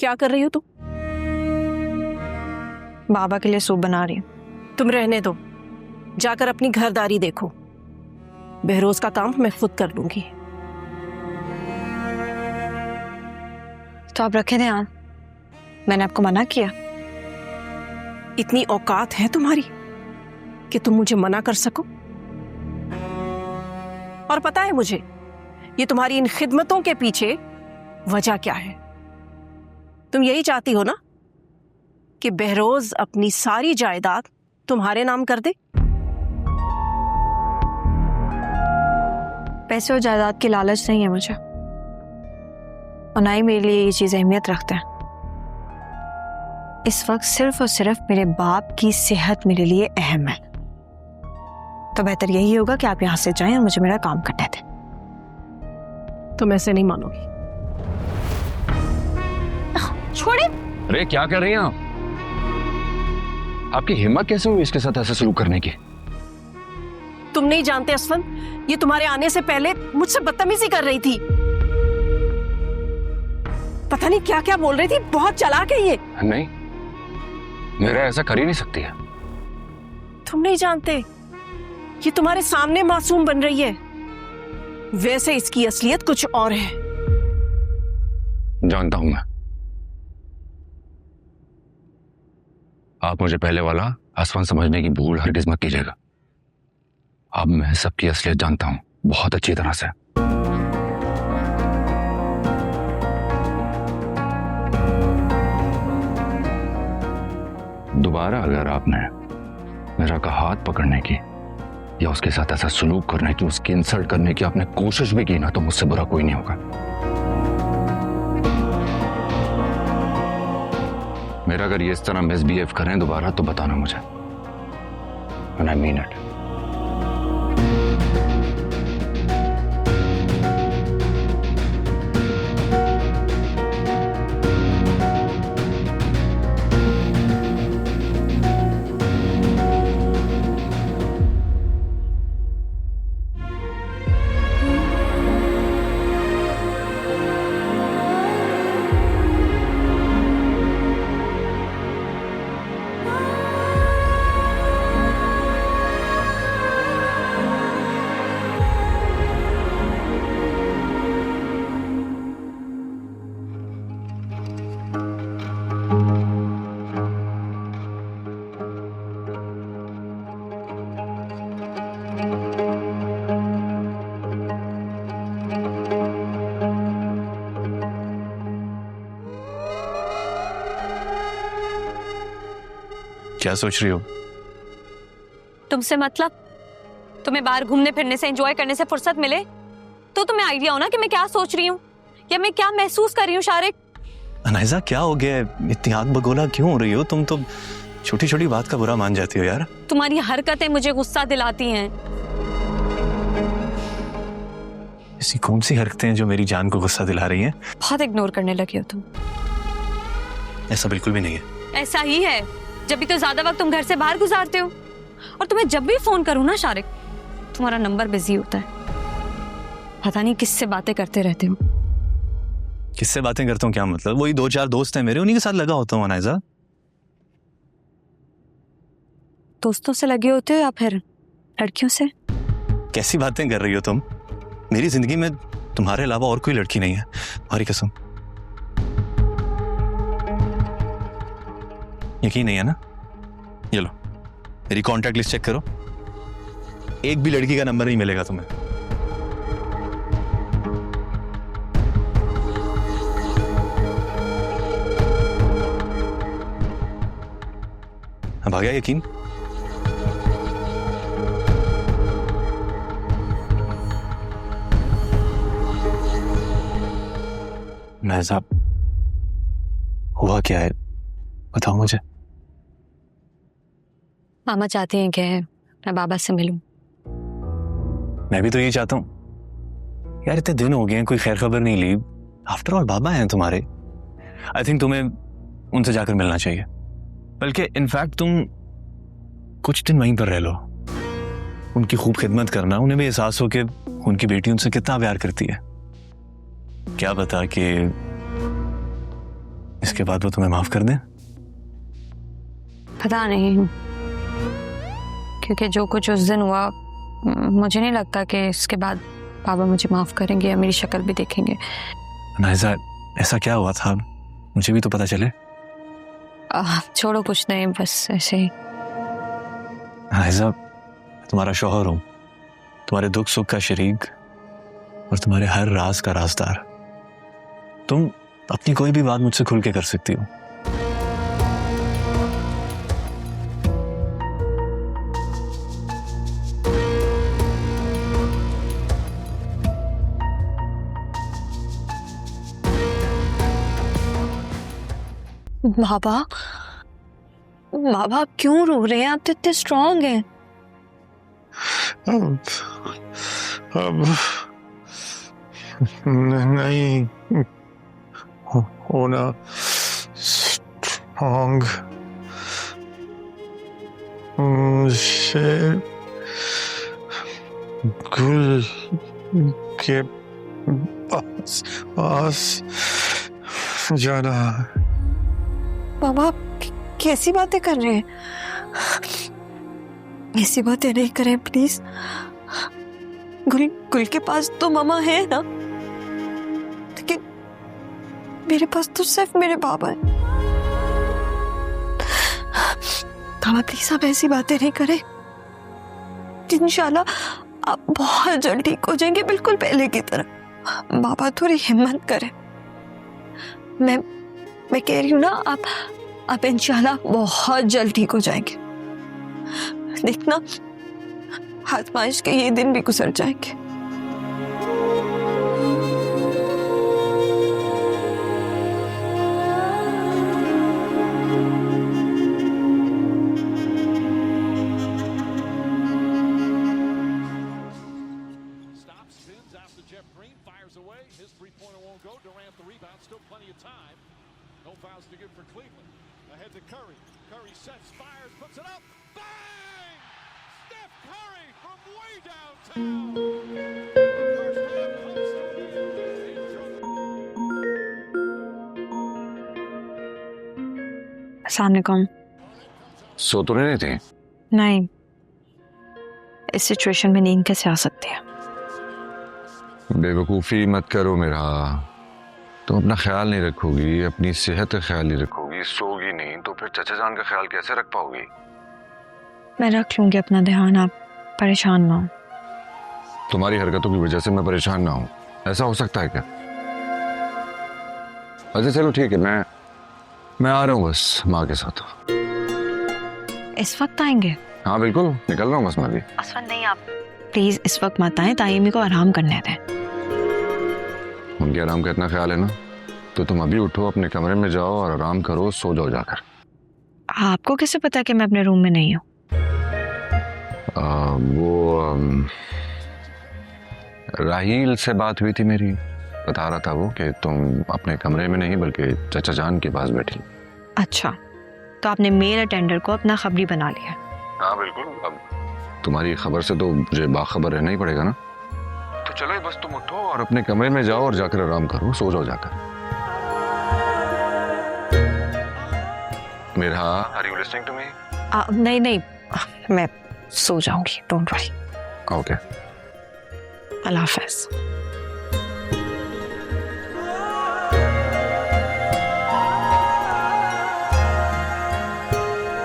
क्या कर रही हो तुम? बाबा के लिए सूप बना रही हूँ। तुम रहने दो, जाकर अपनी घरदारी देखो। बहरोज का काम मैं खुद कर लूंगी। तो आप रखे थे आप, मैंने आपको मना किया? इतनी औकात है तुम्हारी कि तुम मुझे मना कर सको? और पता है मुझे ये तुम्हारी इन खिदमतों के पीछे वजह क्या है। तुम यही चाहती हो ना कि बहरोज अपनी सारी जायदाद तुम्हारे नाम कर दे? पैसे और जायदाद की लालच नहीं है मुझे, और ना ही मेरे लिए ये चीज अहमियत रखता है। इस वक्त सिर्फ और सिर्फ मेरे बाप की सेहत मेरे लिए अहम है। तो बेहतर यही होगा कि आप यहां से जाएं और मुझे मेरा काम करने दें। तुम ऐसे नहीं मानोगी। छोड़े। अरे क्या कर रही हैं आप? आपकी हिम्मत कैसे हुई इसके साथ ऐसा सलूक करने की? तुम नहीं जानते असलम, ये तुम्हारे आने से पहले मुझसे बदतमीजी कर रही थी। पता नहीं क्या क्या बोल रही थी, बहुत चालाक है ये। नहीं, मेरा ऐसा कर ही नहीं सकती है। तुम नहीं जानते, ये तुम्हारे सामने मासूम बन रही है, वैसे इसकी असलियत कुछ और है। जानता हूं मैं। आप मुझे पहले वाला आसमान समझने की भूल हरगिज मत कीजिएगा। अब मैं सबकी असलियत जानता हूं, बहुत अच्छी तरह से। दोबारा अगर आपने मेरा का हाथ पकड़ने की या उसके साथ ऐसा सलूक करने की, उसकी इंसल्ट करने की आपने कोशिश भी की ना, तो मुझसे बुरा कोई नहीं होगा। मेरा अगर ये इस तरह मिसबिहेव करें दोबारा तो बताना मुझे, and I mean it। क्या सोच रही हो? तुमसे मतलब? तुम्हें बाहर घूमने फिरने से, एंजॉय करने से फुर्सत मिले तो तुम्हें आइडिया हो ना कि मैं क्या सोच रही हूँ या मैं क्या महसूस कर रही हूँ। शारिक, अनाइजा क्या हो गया? इतनी आग बगोला क्यों हो रही हो? तुम तो छोटी छोटी बात का बुरा मान जाती हो यार। तुम्हारी हरकतें मुझे गुस्सा दिलाती हैं। ऐसी कौन सी हरकतें हैं जो मेरी जान को गुस्सा दिला रही हैं? बहुत इग्नोर करने लगे हो तुम। ऐसा बिल्कुल भी नहीं है। ऐसा ही है, जब भी तो ज्यादा वक्त तुम घर से बाहर गुजारते हो, और तुम्हें जब भी फोन करूं ना शारिक, तुम्हारा नंबर बिजी होता है। पता नहीं किससे बातें करते रहते हो। किससे बातें करता हूँ क्या मतलब? वही 2-4 दोस्त हैं मेरे, उन्हीं के साथ लगा होता हूँ। अनाइजा, दोस्तों से लगे होते हो या फिर लड़कियों से? कैसी बातें कर रही हो तुम? मेरी जिंदगी में तुम्हारे अलावा और कोई लड़की नहीं है, हमारी कसम। यकीन नहीं है ना? ये लो, मेरी कांटेक्ट लिस्ट चेक करो, एक भी लड़की का नंबर नहीं मिलेगा तुम्हें। अब आ गया यकीन? महज़ब, हुआ क्या है बताओ मुझे। मामा चाहती हैं कि मैं बाबा से मिलूं। मैं भी तो यही चाहता हूँ यार, इतने दिन हो गए हैं, कोई खैर खबर नहीं ली। आफ्टर ऑल बाबा हैं तुम्हारे। आई थिंक तुम्हें उनसे जाकर मिलना चाहिए। बल्कि इनफैक्ट तुम कुछ दिन वहीं पर रह लो, उनकी खूब खिदमत करना, उन्हें भी एहसास हो कि उनकी बेटी उनसे कितना प्यार करती है। क्या पता कि इसके बाद वो तुम्हें माफ कर दें? पता नहीं, क्योंकि जो कुछ उस दिन हुआ मुझे नहीं लगता कि इसके बाद पापा मुझे माफ करेंगे या मेरी शक्ल भी देखेंगे। नाइजा, ऐसा क्या हुआ था? मुझे भी तो पता चले। छोड़ो, कुछ नहीं, बस ऐसे ही। नाइजा, तुम्हारा शौहर हूँ, तुम्हारे दुख सुख का शरीक और तुम्हारे हर राज का राजदार। तुम अपनी कोई भी बात मुझसे खुल के कर सकती हो। बाबा, बाबा आप क्यों रो रहे हैं? आप तो इतने स्ट्रांग हैं। अब नहीं होना स्ट्रांग। मुझे गुल के पास जाना। बाबा आप कैसी बातें कर रहे हैं? ऐसी बातें नहीं करें प्लीज। गुल के पास तो मामा है ना, लेकिन मेरे पास तो सिर्फ मेरे बाबा है। बाबा प्लीज आप ऐसी बातें नहीं करें। इंशाल्लाह आप बहुत जल्द ठीक हो जाएंगे, बिल्कुल पहले की तरह। बाबा थोड़ी हिम्मत करें। मैं कह रही हूँ ना, आप इंशाल्लाह बहुत जल्द ठीक हो जाएंगे। देखना आजमाइश के ये दिन भी गुजर जाएंगे। No fouls to give for Cleveland. Ahead to Curry. Curry sets, fires, puts it up. Bang! Steph Curry from way downtown. First half comes to अस्सलाम वालेकुम। सो तो नहीं थे? नहीं, इस सिचुएशन में नींद कैसे आ सकती है? बेवकूफ़ी मत करो मेरा। तुम अपना ख्याल नहीं रखोगी, अपनी सेहत का ख्याल नहीं रखोगी, सोगी नहीं, तो फिर चचा जान का ख्याल कैसे रख पाओगी? मैं रख लूंगी अपना ध्यान, आप परेशान ना हो। तुम्हारी हरकतों की वजह से मैं परेशान ना हूं, ऐसा हो सकता है क्या? अच्छा चलो ठीक है, मैं आ रहा हूँ बस माँ के साथ। इस वक्त आएंगे? हाँ बिल्कुल, निकल रहा हूँ बस मैं भी। असफर नहीं, आप प्लीज इस वक्त मत आए, ताइमी को आराम करने दें। उनके आराम का इतना ख्याल है ना, तो तुम अभी उठो, अपने कमरे में जाओ और आराम करो, सो जाओ जाकर। आपको कैसे पता कि मैं अपने रूम में नहीं हूँ? राहील से बात हुई थी मेरी, बता रहा था वो कि तुम अपने कमरे में नहीं बल्कि चचा जान के पास बैठी। अच्छा, तो आपने मेल अटेंडर को अपना खबरी बना लिया? हाँ बिल्कुल, अब तुम्हारी खबर से तो मुझे बाखबर रहना ही पड़ेगा ना। तो चलो बस तुम उठो और अपने कमरे में जाओ और जाकर आराम करो, सो जाओ जाकर। मेरा are you listening to me? नहीं, मैं सो जाऊंगी, डोंट वरी। ओके, अल्लाह हाफ़िज़।